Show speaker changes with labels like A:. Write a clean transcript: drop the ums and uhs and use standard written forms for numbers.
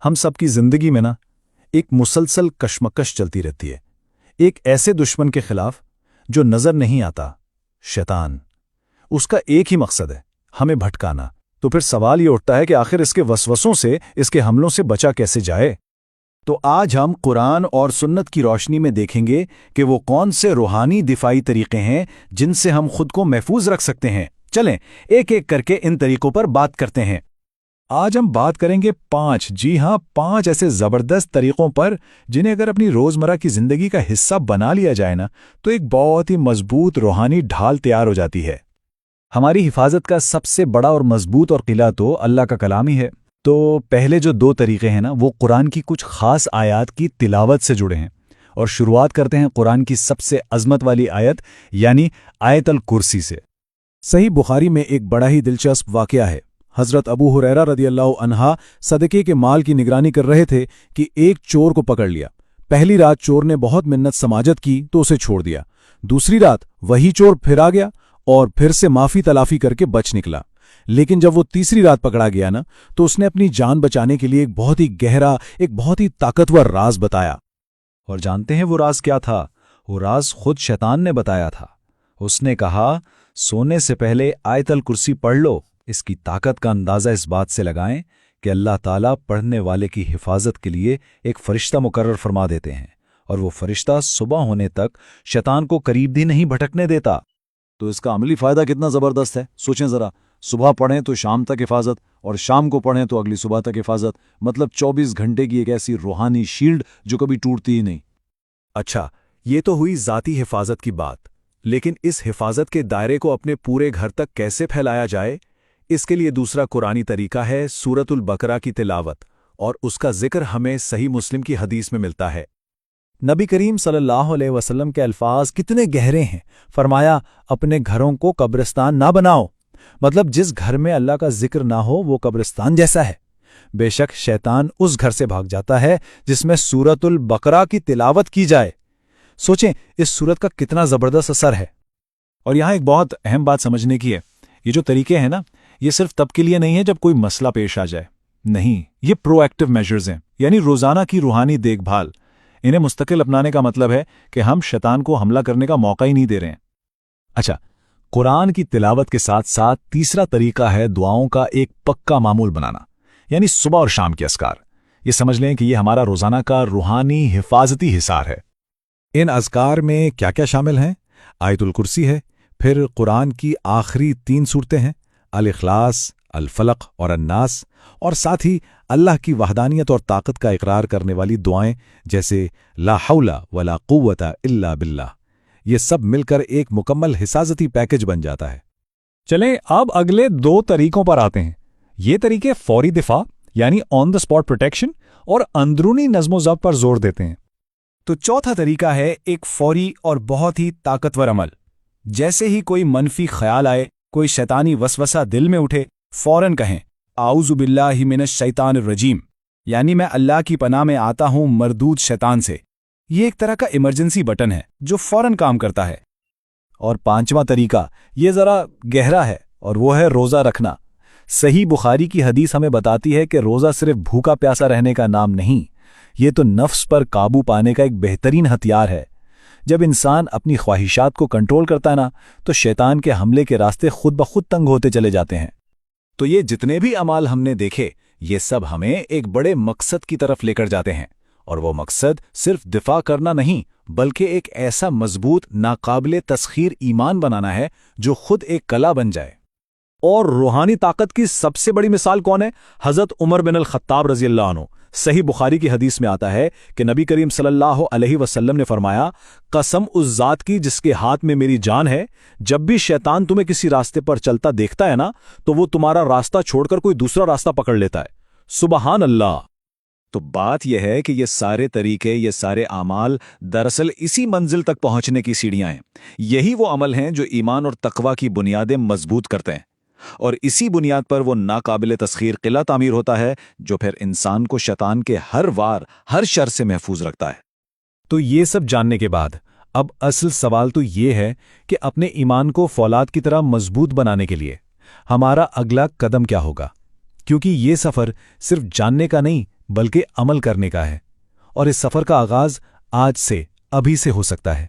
A: ہم سب کی زندگی میں ایک مسلسل کشمکش چلتی رہتی ہے، ایک ایسے دشمن کے خلاف جو نظر نہیں آتا، شیطان۔ اس کا ایک ہی مقصد ہے، ہمیں بھٹکانا۔ تو پھر سوال یہ اٹھتا ہے کہ آخر اس کے وسوسوں سے، اس کے حملوں سے بچا کیسے جائے؟ تو آج ہم قرآن اور سنت کی روشنی میں دیکھیں گے کہ وہ کون سے روحانی دفاعی طریقے ہیں جن سے ہم خود کو محفوظ رکھ سکتے ہیں۔ چلیں ایک ایک کر کے ان طریقوں پر بات کرتے ہیں۔ آج ہم بات کریں گے 5 ایسے زبردست طریقوں پر جنہیں اگر اپنی روزمرہ کی زندگی کا حصہ بنا لیا جائے تو ایک بہت ہی مضبوط روحانی ڈھال تیار ہو جاتی ہے۔ ہماری حفاظت کا سب سے بڑا اور مضبوط اور قلعہ تو اللہ کا کلام ہی ہے۔ تو پہلے جو 2 طریقے ہیں وہ قرآن کی کچھ خاص آیات کی تلاوت سے جڑے ہیں، اور شروعات کرتے ہیں قرآن کی سب سے عظمت والی آیت یعنی آیت الکرسی سے۔ صحیح بخاری میں ایک بڑا ہی دلچسپ واقعہ ہے۔ حضرت ابو ہریرہ رضی اللہ عنہ صدقے کے مال کی نگرانی کر رہے تھے کہ ایک چور کو پکڑ لیا۔ پہلی رات چور نے بہت منت سماجت کی تو اسے چھوڑ دیا۔ دوسری رات وہی چور پھر آ گیا اور پھر سے معافی تلافی کر کے بچ نکلا۔ لیکن جب وہ تیسری رات پکڑا گیا تو اس نے اپنی جان بچانے کے لیے ایک بہت ہی گہرا، ایک بہت ہی طاقتور راز بتایا۔ اور جانتے ہیں وہ راز کیا تھا؟ وہ راز خود شیطان نے بتایا تھا۔ اس نے کہا، سونے سے پہلے آیت الکرسی پڑھ لو۔ اس کی طاقت کا اندازہ اس بات سے لگائیں کہ اللہ تعالیٰ پڑھنے والے کی حفاظت کے لیے ایک فرشتہ مقرر فرما دیتے ہیں، اور وہ فرشتہ صبح ہونے تک شیطان کو قریب بھی نہیں بھٹکنے دیتا۔ تو اس کا عملی فائدہ کتنا زبردست ہے، سوچیں ذرا۔ صبح پڑھیں تو شام تک حفاظت، اور شام کو پڑھیں تو اگلی صبح تک حفاظت، مطلب 24 گھنٹے کی ایک ایسی روحانی شیلڈ جو کبھی ٹوٹتی ہی نہیں۔ اچھا، یہ تو ہوئی ذاتی حفاظت کی بات، لیکن اس حفاظت کے دائرے کو اپنے پورے گھر تک کیسے پھیلایا جائے؟ اس کے لیے دوسرا قرآنی طریقہ ہے سورۃ البقرہ کی تلاوت، اور اس کا ذکر ہمیں صحیح مسلم کی حدیث میں ملتا ہے۔ نبی کریم صلی اللہ علیہ وسلم کے الفاظ کتنے گہرے ہیں۔ فرمایا، اپنے گھروں کو قبرستان نہ بناؤ، مطلب جس گھر میں اللہ کا ذکر نہ ہو وہ قبرستان جیسا ہے۔ بے شک شیطان اس گھر سے بھاگ جاتا ہے جس میں سورۃ البقرہ کی تلاوت کی جائے۔ سوچیں اس سورت کا کتنا زبردست اثر ہے۔ اور یہاں ایک بہت اہم بات سمجھنے کی ہے، یہ جو طریقے ہیں یہ صرف تب کے لیے نہیں ہے جب کوئی مسئلہ پیش آ جائے، نہیں، یہ پرو ایکٹیو میجرز ہیں، یعنی روزانہ کی روحانی دیکھ بھال۔ انہیں مستقل اپنانے کا مطلب ہے کہ ہم شیطان کو حملہ کرنے کا موقع ہی نہیں دے رہے ہیں۔ اچھا، قرآن کی تلاوت کے ساتھ ساتھ تیسرا طریقہ ہے دعاؤں کا ایک پکا معمول بنانا، یعنی صبح اور شام کے اذکار۔ یہ سمجھ لیں کہ یہ ہمارا روزانہ کا روحانی حفاظتی حصار ہے۔ ان اذکار میں کیا کیا شامل ہیں؟ آیت الکرسی ہے، پھر قرآن کی آخری 3 سورتیں ہیں، الاخلاص، الفلق اور الناس، اور ساتھ ہی اللہ کی وحدانیت اور طاقت کا اقرار کرنے والی دعائیں جیسے لا حول ولا قوت الا باللہ۔ یہ سب مل کر ایک مکمل حفاظتی پیکج بن جاتا ہے۔ چلیں اب اگلے 2 طریقوں پر آتے ہیں۔ یہ طریقے فوری دفاع یعنی آن دا اسپاٹ پروٹیکشن اور اندرونی نظم و ضبط پر زور دیتے ہیں۔ تو چوتھا طریقہ ہے ایک فوری اور بہت ہی طاقتور عمل۔ جیسے ہی کوئی منفی خیال آئے، کوئی شیطانی وسوسہ دل میں اٹھے، فوراً کہیں اعوذ باللہ من الشیطان الرجیم، یعنی میں اللہ کی پناہ میں آتا ہوں مردود شیطان سے۔ یہ ایک طرح کا ایمرجنسی بٹن ہے جو فوراً کام کرتا ہے۔ اور 5واں طریقہ یہ ذرا گہرا ہے، اور وہ ہے روزہ رکھنا۔ صحیح بخاری کی حدیث ہمیں بتاتی ہے کہ روزہ صرف بھوکا پیاسا رہنے کا نام نہیں، یہ تو نفس پر قابو پانے کا ایک بہترین ہتھیار ہے۔ جب انسان اپنی خواہشات کو کنٹرول کرتا ہے تو شیطان کے حملے کے راستے خود بخود تنگ ہوتے چلے جاتے ہیں۔ تو یہ جتنے بھی اعمال ہم نے دیکھے، یہ سب ہمیں ایک بڑے مقصد کی طرف لے کر جاتے ہیں، اور وہ مقصد صرف دفاع کرنا نہیں بلکہ ایک ایسا مضبوط ناقابل تسخیر ایمان بنانا ہے جو خود ایک کلا بن جائے۔ اور روحانی طاقت کی سب سے بڑی مثال کون ہے؟ حضرت عمر بن الخطاب رضی اللہ عنہ۔ صحیح بخاری کی حدیث میں آتا ہے کہ نبی کریم صلی اللہ علیہ وسلم نے فرمایا، قسم اس ذات کی جس کے ہاتھ میں میری جان ہے، جب بھی شیطان تمہیں کسی راستے پر چلتا دیکھتا ہے تو وہ تمہارا راستہ چھوڑ کر کوئی دوسرا راستہ پکڑ لیتا ہے۔ سبحان اللہ۔ تو بات یہ ہے کہ یہ سارے طریقے، یہ سارے اعمال دراصل اسی منزل تک پہنچنے کی سیڑھیاں ہیں۔ یہی وہ عمل ہیں جو ایمان اور تقوی کی بنیادیں مضبوط کرتے ہیں، اور اسی بنیاد پر وہ ناقابل تسخیر قلعہ تعمیر ہوتا ہے جو پھر انسان کو شیطان کے ہر وار، ہر شر سے محفوظ رکھتا ہے۔ تو یہ سب جاننے کے بعد اب اصل سوال تو یہ ہے کہ اپنے ایمان کو فولاد کی طرح مضبوط بنانے کے لیے ہمارا اگلا قدم کیا ہوگا؟ کیونکہ یہ سفر صرف جاننے کا نہیں، بلکہ عمل کرنے کا ہے، اور اس سفر کا آغاز آج سے، ابھی سے ہو سکتا ہے۔